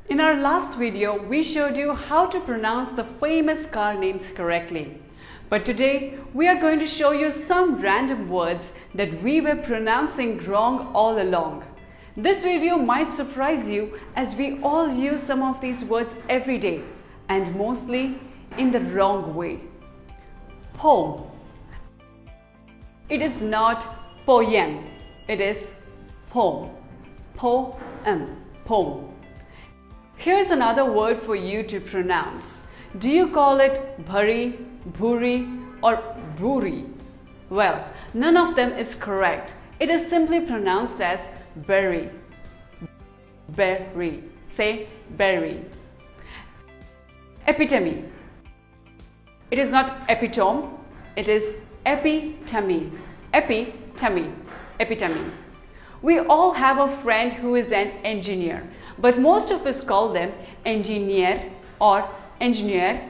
In our last video, we showed you how to pronounce the famous car names correctly. But today, we are going to show you some random words that we were pronouncing wrong all along. This video might surprise you as we all use some of these words every day and mostly in the wrong way. Poem. It is not poem, it is poem. Poem. Poem. Here's another word for you to pronounce. Do you call it bhari, bhuri or bhuri? Well, none of them is correct. It is simply pronounced as berry. Berry. Say berry. Epitome. It is not epitome, it is epitome. Epitome. Epitome. We all have a friend who is an engineer, but most of us call them engineer or engineer,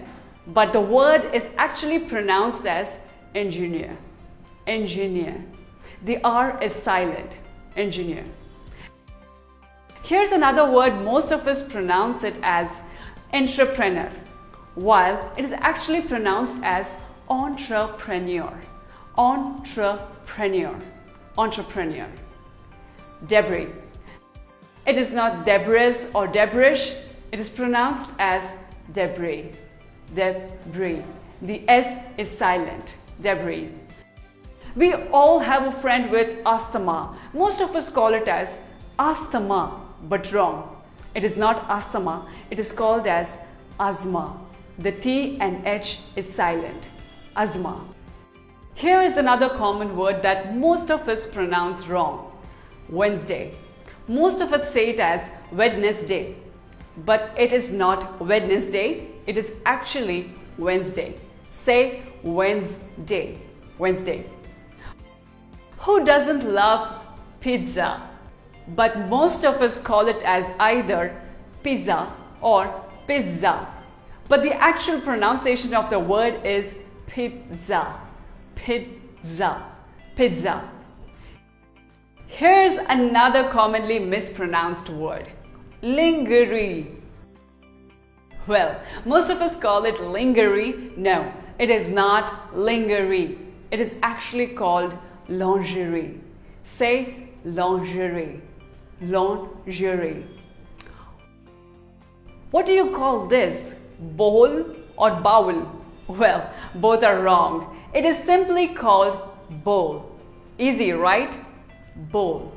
but the word is actually pronounced as engineer. Engineer. The R is silent. Engineer. Here's another word most of us pronounce it as entrepreneur, while it is actually pronounced as entrepreneur. Entrepreneur. Entrepreneur. Debris. It is not debris or debris, it is pronounced as debris. Debris. The S is silent. Debris. We all have a friend with asthma. Most of us call it as asthma, but wrong. It is not asthma, it is called as asthma. The T and H is silent. Asthma. Here is another common word that most of us pronounce wrong. Wednesday. Most of us say it as Wednesday, but it is not Wednesday, it is actually Wednesday. Say Wednesday. Wednesday. Who doesn't love pizza? But most of us call it as either pizza or pizza. But the actual pronunciation of the word is pizza. Pizza. Pizza. Here's another commonly mispronounced word. Lingerie. Well, most of us call it lingerie. No, it is not lingerie. It is actually called lingerie. Say lingerie. Lingerie. What do you call this? Bowl or bowl? Well, both are wrong. It is simply called bowl. Easy, right? Bowl.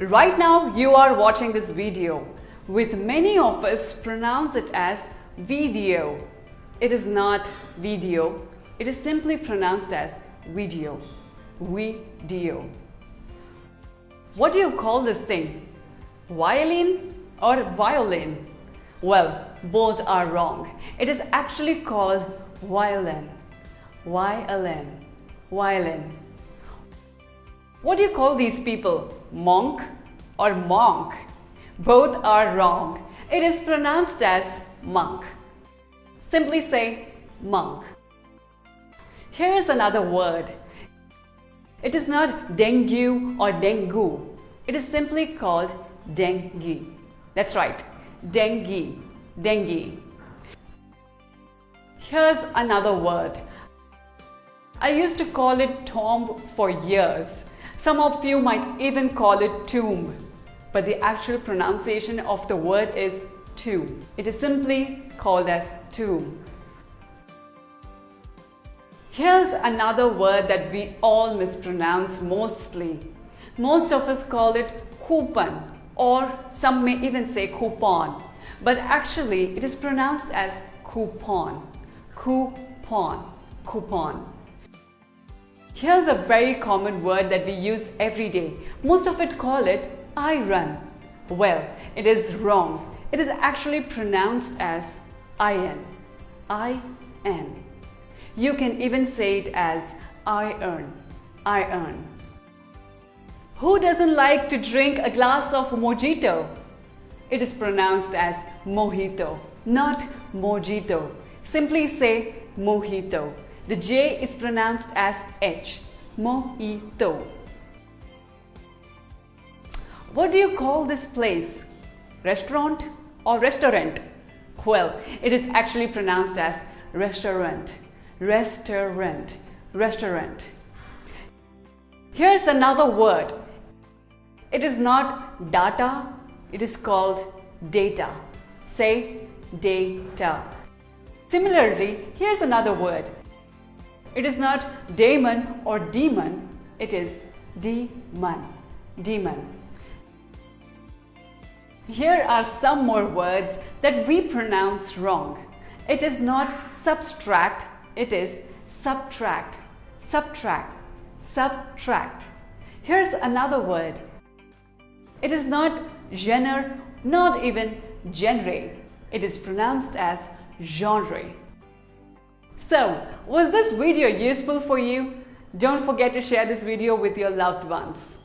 Right now you are watching this video. With many of us pronounce it as video. It is not video. It is simply pronounced as video. Video. What do you call this thing? Violin or violin? Well, both are wrong. It is actually called violin. Violin. Violin. What do you call these people? Monk or monk? Both are wrong. It is pronounced as monk. Simply say monk. Here is another word. It is not dengue or dengue. It is simply called dengue. That's right, dengue. Dengue. Here's another word. I used to call it tomb for years. Some of you might even call it tomb, but the actual pronunciation of the word is tomb. It is simply called as tomb. Here's another word that we all mispronounce mostly. Most of us call it coupon, or some may even say coupon, but actually it is pronounced as coupon. Coupon. Coupon. Here's a very common word that we use every day. Most of it call it iron. Well, it is wrong. It is actually pronounced as iron. I-N. You can even say it as iron. Iron. Who doesn't like to drink a glass of mojito? It is pronounced as mojito, not mojito. Simply say mojito. The J is pronounced as H. Mojito. What do you call this place? restaurant or restaurant? Well, it is actually pronounced as restaurant, restaurant, restaurant. Here's another word. It is not data, it is called data. Say data. Similarly, here's another word. It is not daemon or demon, it is demon, demon. Here are some more words that we pronounce wrong. It is not subtract, it is subtract, subtract, subtract. Here's another word. It is not genre, not even genre. It is pronounced as genre. So, was this video useful for you? Don't forget to share this video with your loved ones.